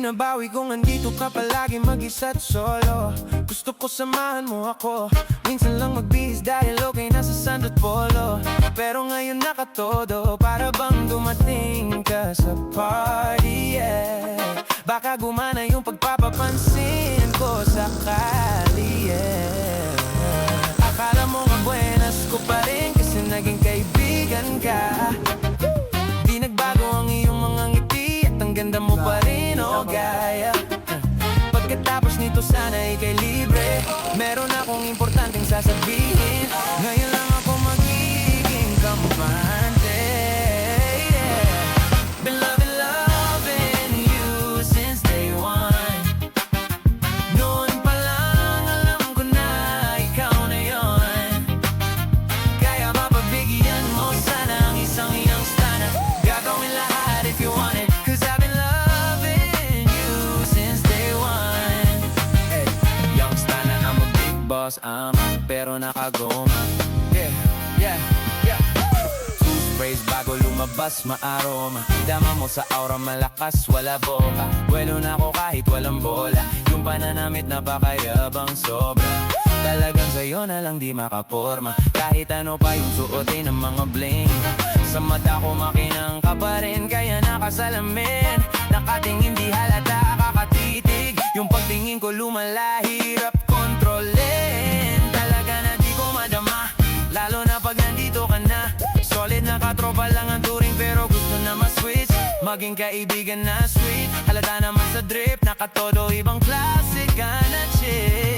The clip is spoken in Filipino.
binabawi kung andito ka palagi mag-isa't solo. Gusto ko samahan mo ako, minsan lang magbihis dahil okay na sa Sandro at Polo. Pero ngayon nakatodo, para bang dumating ka sa party, yeah. Baka gumana yung pagpapapansin ko sakali, yeah. Akala mo nga buenas ko pa rin kasi naging kaibigan ka. Di nagbago ang iyong mga ngiti at ang ganda mo pa rin, oh gaya. Pagkatapos nito sana ika'y libre, meron akong importanteng sasabihin. Ngayon lang ako magiging kampante, yeah. Been loving you since day one. Noon pa lang alam ko na ikaw na yon. Kaya mapabigyan mo sana ang isang iyong stana. Gagawin lahat if you want it, 'cause I've been loving you since day one. Hey, young stana, I'm a big boss, pero nakagoma. Yeah, yeah, yeah. Toothpaste bago lumabas, maaroma. Dama mo sa aura, malakas, wala boka. Welo na ako kahit walang bola. Yung pananamit napakayabang sobra. Talagang sa'yo na lang di makaporma. Kahit ano pa yung suotin ng mga bling. Sa mata ko makinang ka pa rin, kaya nakasalamin. Nakatingin di halata, kakatitig. Yung pagtingin ko lumala, hirap kontrolin. Talaga na di ko madama, lalo na pag nandito ka na. Solid na katropa lang ang turing, pero gusto na ma-switch, maging kaibigan na sweet. Halata naman sa drip, nakatodo ibang klase ka na chick.